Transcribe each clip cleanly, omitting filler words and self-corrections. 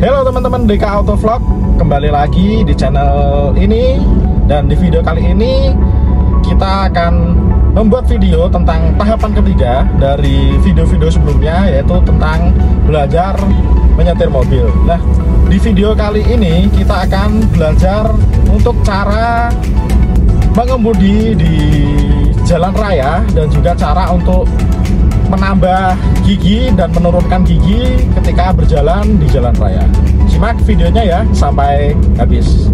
Halo teman-teman DK Auto Vlog, kembali lagi di channel ini. Dan di video kali ini kita akan membuat video tentang tahapan ketiga dari video-video sebelumnya, yaitu tentang belajar menyetir mobil. Nah, di video kali ini kita akan belajar untuk cara mengemudi di jalan raya dan juga cara untuk menambah gigi dan menurunkan gigi ketika berjalan di jalan raya. Simak videonya ya sampai habis.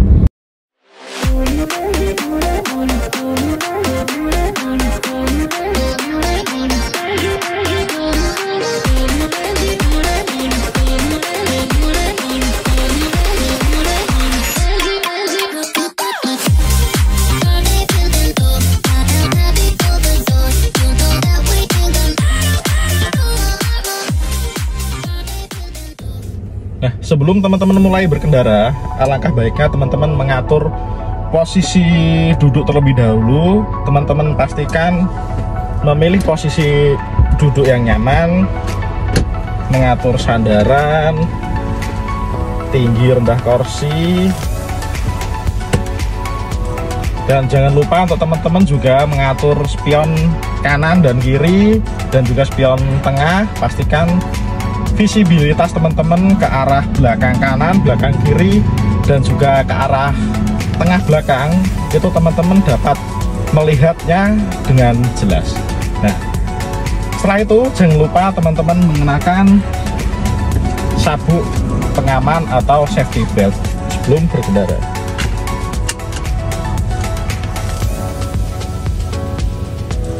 Nah, sebelum teman-teman mulai berkendara, alangkah baiknya teman-teman mengatur posisi duduk terlebih dahulu. Teman-teman pastikan memilih posisi duduk yang nyaman, mengatur sandaran, tinggi rendah kursi, dan jangan lupa untuk teman-teman juga mengatur spion kanan dan kiri dan juga spion tengah. Pastikan visibilitas teman-teman ke arah belakang kanan, belakang kiri, dan juga ke arah tengah belakang, itu teman-teman dapat melihatnya dengan jelas. Nah, setelah itu jangan lupa teman-teman mengenakan sabuk pengaman atau safety belt sebelum berkendara.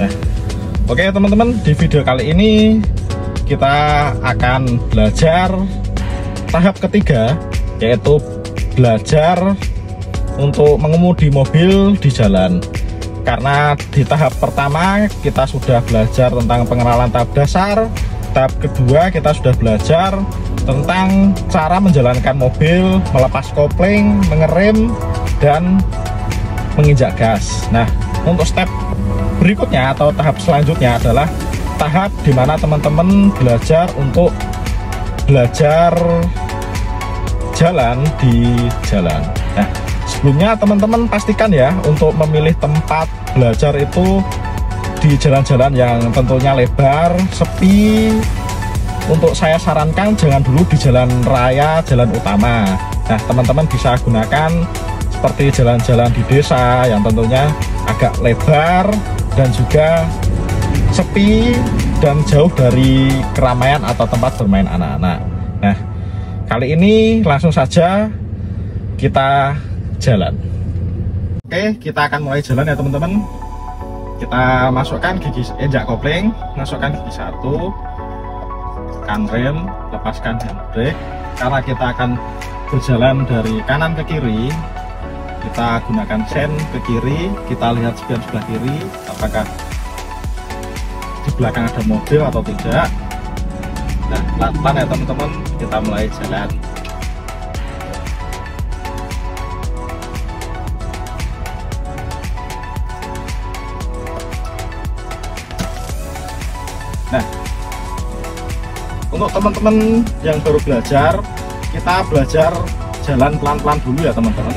Nah, oke teman-teman, di video kali ini kita akan belajar tahap ketiga, yaitu belajar untuk mengemudi mobil di jalan. Karena di tahap pertama kita sudah belajar tentang pengenalan tahap dasar, tahap kedua kita sudah belajar tentang cara menjalankan mobil, melepas kopling, mengerem, dan menginjak gas. Nah, untuk step berikutnya atau tahap selanjutnya adalah tahap dimana teman-teman belajar untuk belajar jalan di jalan. Nah, sebelumnya teman-teman pastikan ya untuk memilih tempat belajar itu di jalan-jalan yang tentunya lebar, sepi. Untuk saya sarankan jangan dulu di jalan raya, jalan utama. Nah, teman-teman bisa gunakan seperti jalan-jalan di desa yang tentunya agak lebar dan juga sepi dan jauh dari keramaian atau tempat bermain anak-anak. Nah, kali ini langsung saja kita jalan. Oke, kita akan mulai jalan ya teman-teman. Kita masukkan gigi injak kopling, masukkan gigi 1, tekan rem, lepaskan handbrake. Karena kita akan berjalan dari kanan ke kiri, kita gunakan sen ke kiri. Kita lihat spion sebelah kiri apakah di belakang ada mobil atau tidak. Nah, pelan-pelan ya teman-teman, kita mulai jalan. Nah, untuk teman-teman yang baru belajar, kita belajar jalan pelan-pelan dulu ya teman-teman.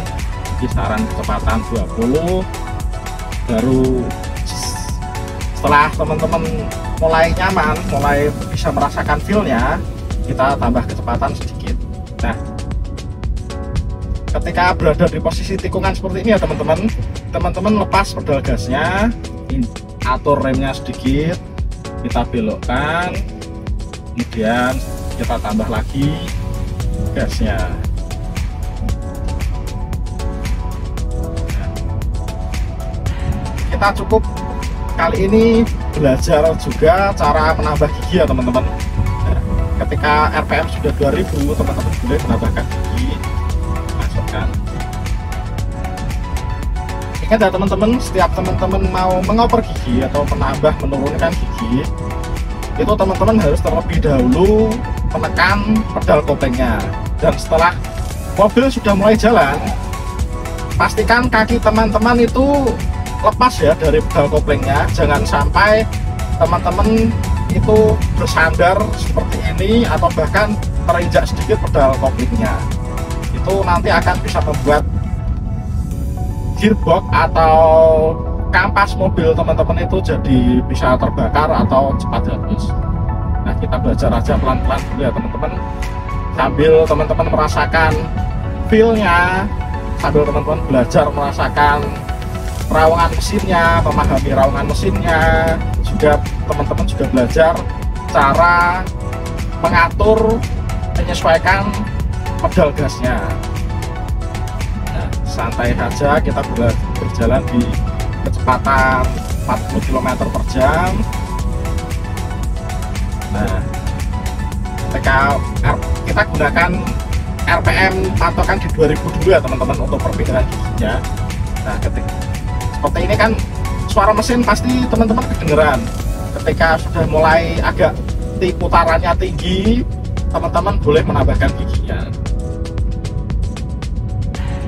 Kisaran kecepatan 20, baru setelah teman-teman mulai nyaman, mulai bisa merasakan feel-nya, kita tambah kecepatan sedikit. Nah, ketika berada di posisi tikungan seperti ini ya teman-teman, teman-teman lepas pedal gasnya, atur remnya sedikit, kita belokkan, kemudian kita tambah lagi gasnya. Nah, kita cukup kali ini belajar juga cara menambah gigi ya teman-teman. Nah, ketika RPM sudah 2000, teman-teman boleh menambahkan gigi, masukkan. Ingat ya teman-teman, setiap teman-teman mau mengoper gigi atau menambah menurunkan gigi, itu teman-teman harus terlebih dahulu menekan pedal koplingnya. Dan setelah mobil sudah mulai jalan, pastikan kaki teman-teman itu lepas ya dari pedal koplingnya. Jangan sampai teman-teman itu bersandar seperti ini atau bahkan terinjak sedikit pedal koplingnya, itu nanti akan bisa membuat gearbox atau kampas mobil teman-teman itu jadi bisa terbakar atau cepat habis. Nah, kita belajar aja pelan-pelan dulu ya teman-teman, sambil teman-teman merasakan feel-nya, sambil teman-teman belajar merasakan rawangan mesinnya, memahami rawangan mesinnya, juga teman-teman juga belajar cara mengatur, menyesuaikan pedal gasnya. Nah, santai saja, kita berjalan di kecepatan 40 km per jam. Nah, ketika kita gunakan RPM patokan di 2000 dulu ya teman-teman untuk perpindahan giginya. Nah, seperti ini kan suara mesin pasti teman-teman kedengeran. Ketika sudah mulai agak putarannya tinggi, teman-teman boleh menambahkan giginya.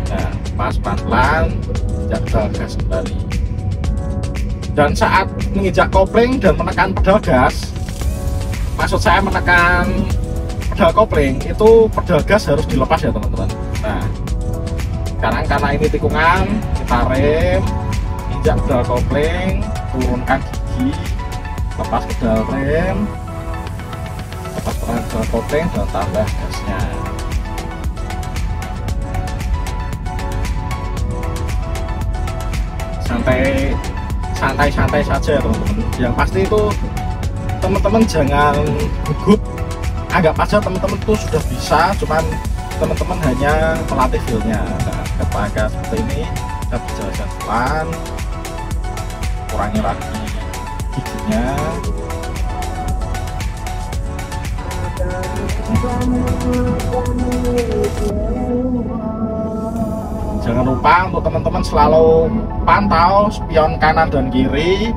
Nah, pas pelan-pelan, pedal gas kembali. Dan saat menginjak kopling dan menekan pedal gas, maksud saya menekan pedal kopling, itu pedal gas harus dilepas ya teman-teman. Nah, sekarang karena ini tikungan, kita rem, injak pedal kopling, turunkan gigi, lepas pedal rem, lepas pedal kopling, dan tambah gasnya. Santai saja ya teman-teman. Yang pasti itu teman-teman jangan gugup, anggap aja teman-teman itu sudah bisa, cuman teman-teman hanya melatih feel-nya. Nah, ketika seperti ini kita berjalan pelan, kurangi lagi giginya. Jangan lupa untuk teman-teman selalu pantau spion kanan dan kiri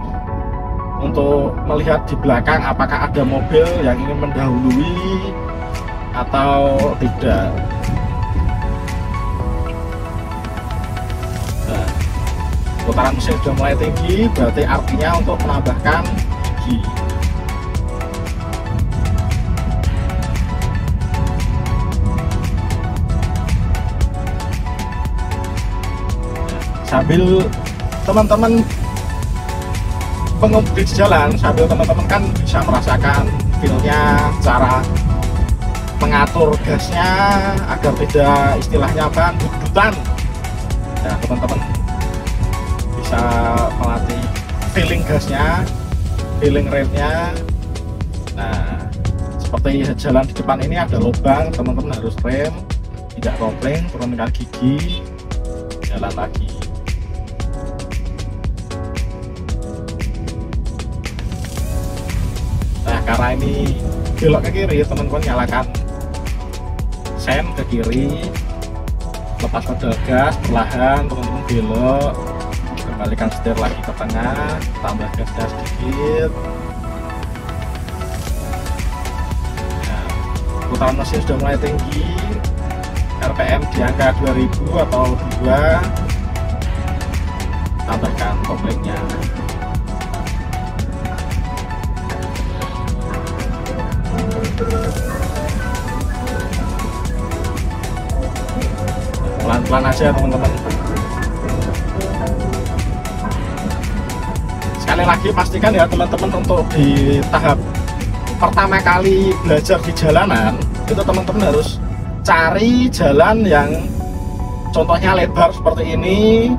untuk melihat di belakang apakah ada mobil yang ingin mendahului atau tidak. Nah, putaran mesin sudah mulai tinggi, berarti artinya untuk menambahkan gigi. Sambil teman-teman pengemudi di jalan, sambil teman-teman kan bisa merasakan feel-nya, cara mengatur gasnya agar tidak istilahnya apa, dut-dutan. Nah, teman-teman bisa melatih feeling gasnya, feeling remnya. Nah, seperti jalan di depan ini ada lubang, teman-teman harus rem, tidak kopling, turunkan gigi, jalan lagi. Karena ini belok ke kiri, teman-teman nyalakan sen ke kiri, lepas pedal gas, perlahan teman-teman belok, kembalikan setir lagi ke tengah, tambah gasnya sedikit. Nah, putaran mesin sudah mulai tinggi, RPM di angka 2000 atau 2, tambahkan koplingnya. Pelan-pelan aja teman-teman. Sekali lagi pastikan ya teman-teman, untuk di tahap pertama kali belajar di jalanan itu teman-teman harus cari jalan yang contohnya lebar seperti ini,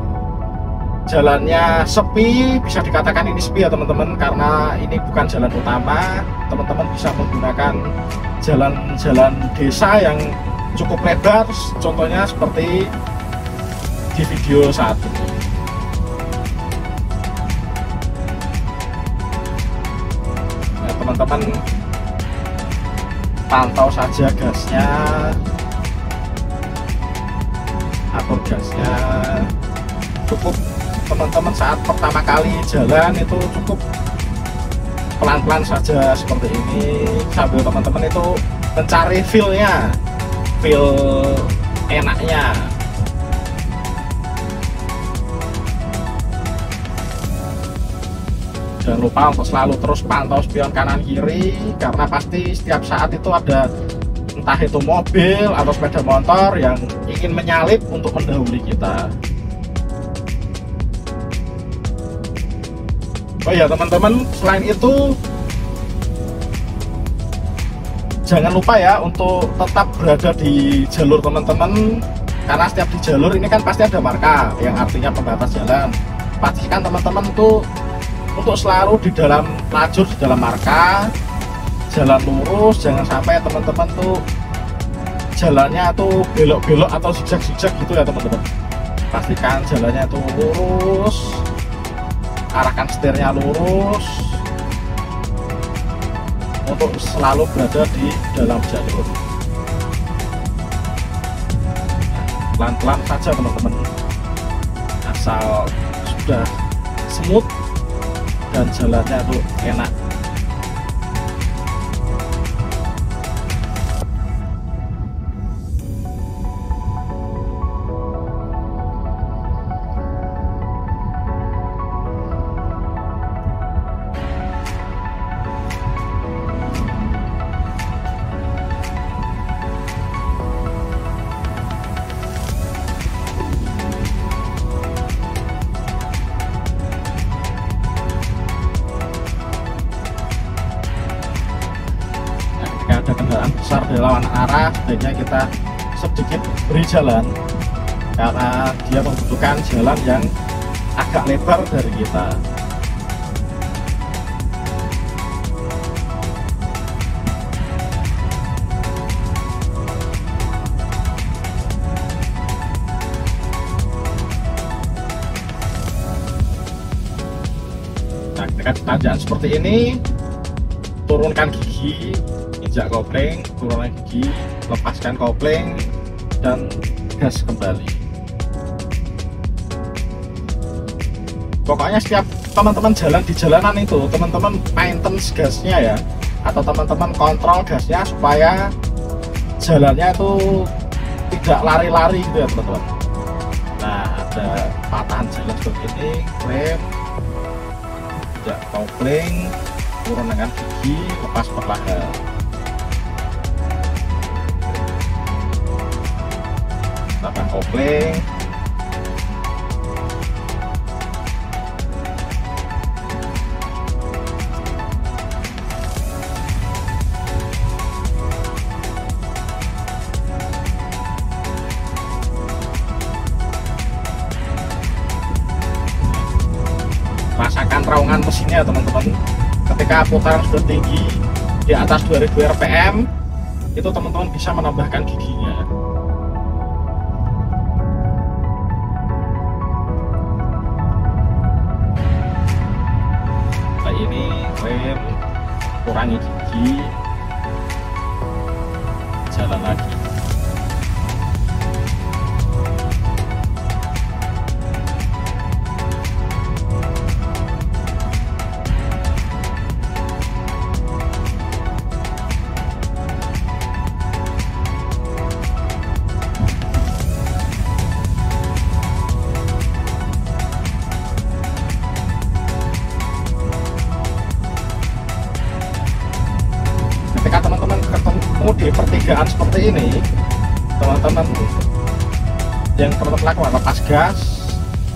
jalannya sepi, bisa dikatakan ini sepi ya teman-teman, karena ini bukan jalan utama. Teman-teman bisa menggunakan jalan-jalan desa yang cukup lebar, contohnya seperti di video saat ini. Nah, teman-teman pantau saja gasnya, atur gasnya. Cukup teman-teman saat pertama kali jalan itu cukup pelan-pelan saja seperti ini, sambil teman-teman itu mencari feel-nya, feel enaknya. Jangan lupa untuk selalu terus pantau spion kanan kiri, karena pasti setiap saat itu ada entah itu mobil atau sepeda motor yang ingin menyalip untuk mendahului kita. Oh ya teman-teman, selain itu jangan lupa ya untuk tetap berada di jalur teman-teman, karena setiap di jalur ini kan pasti ada marka yang artinya pembatas jalan. Pastikan teman-teman tuh untuk selalu di dalam lajur, di dalam marka, jalan lurus. Jangan sampai teman-teman tuh jalannya tuh belok-belok atau zigzag-zigzag gitu ya teman-teman. Pastikan jalannya tuh lurus, arahkan setirnya lurus untuk selalu berada di dalam jalur. Pelan-pelan saja teman-teman, asal sudah smooth dan jalannya tuh enak. Ada kendaraan besar di lawan arah, sebaiknya kita sedikit beri jalan karena dia membutuhkan jalan yang agak lebar dari kita. Nah, ketika tanjakan seperti ini, turunkan gigi, injak kopling, turunkan gigi, lepaskan kopling, dan gas kembali. Pokoknya setiap teman-teman jalan di jalanan itu, teman-teman maintenance gasnya ya, atau teman-teman kontrol gasnya supaya jalannya itu tidak lari-lari gitu ya teman-teman. Nah, ada patahan jalan seperti ini, rem, injak kopling, turun dengan gigi, lepas perlahan. Tambah kopling, rasakan raungan mesinnya teman-teman. Ketika putaran sudah tinggi di atas 2000 rpm, itu teman-teman bisa menambahkan giginya. Ini rem, kurangi gigi, jalan lagi. Ketika teman-teman ketemu di pertigaan seperti ini, teman-teman yang teman-teman lakukan lepas gas,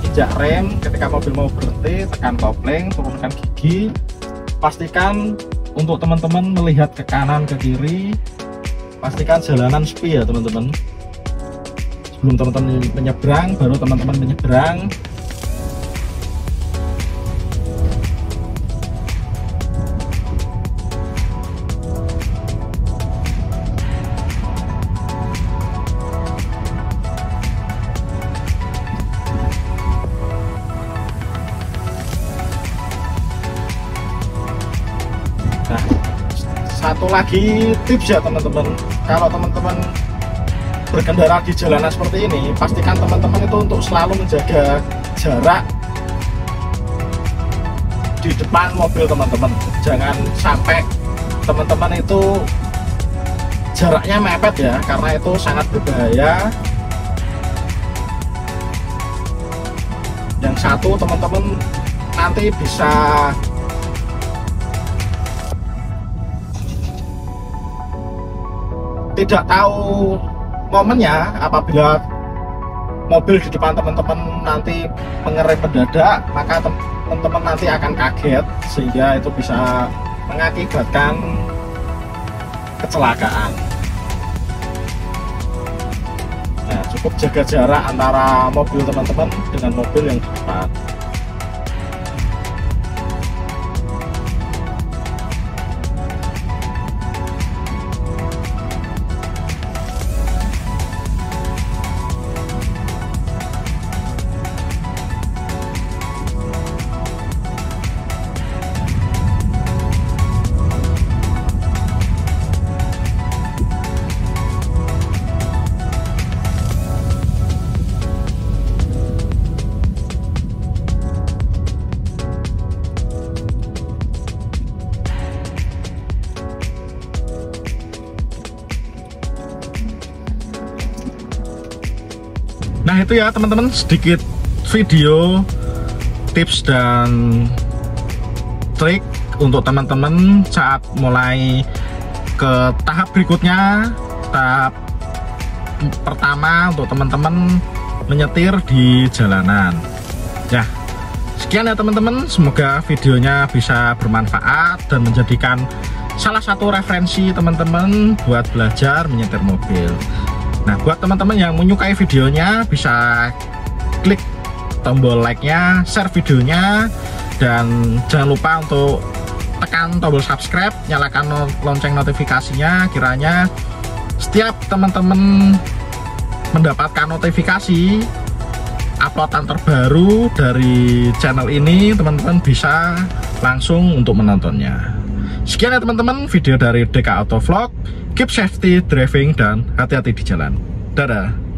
injak rem. Ketika mobil mau berhenti, tekan kopling, turunkan gigi. Pastikan untuk teman-teman melihat ke kanan ke kiri, pastikan jalanan sepi ya teman-teman. Sebelum teman-teman menyeberang, baru teman-teman menyeberang. Nah, satu lagi tips ya teman-teman, kalau teman-teman berkendara di jalanan seperti ini, pastikan teman-teman itu untuk selalu menjaga jarak di depan mobil teman-teman. Jangan sampai teman-teman itu jaraknya mepet ya, karena itu sangat berbahaya. Yang satu, teman-teman nanti bisa tidak tahu momennya, apabila mobil di depan teman-teman nanti mengerem mendadak, maka teman-teman nanti akan kaget sehingga itu bisa mengakibatkan kecelakaan. Nah, cukup jaga jarak antara mobil teman-teman dengan mobil yang di depan. Nah itu ya teman-teman, sedikit video tips dan trik untuk teman-teman saat mulai ke tahap berikutnya. Tahap pertama untuk teman-teman menyetir di jalanan. Ya, sekian ya teman-teman, semoga videonya bisa bermanfaat dan menjadikan salah satu referensi teman-teman buat belajar menyetir mobil. Nah, buat teman-teman yang menyukai videonya, bisa klik tombol like-nya, share videonya, dan jangan lupa untuk tekan tombol subscribe, nyalakan lonceng notifikasinya, kiranya setiap teman-teman mendapatkan notifikasi uploadan terbaru dari channel ini, teman-teman bisa langsung untuk menontonnya. Sekian ya teman-teman, video dari DK Auto Vlog. Keep safety driving dan hati-hati di jalan. Dadah.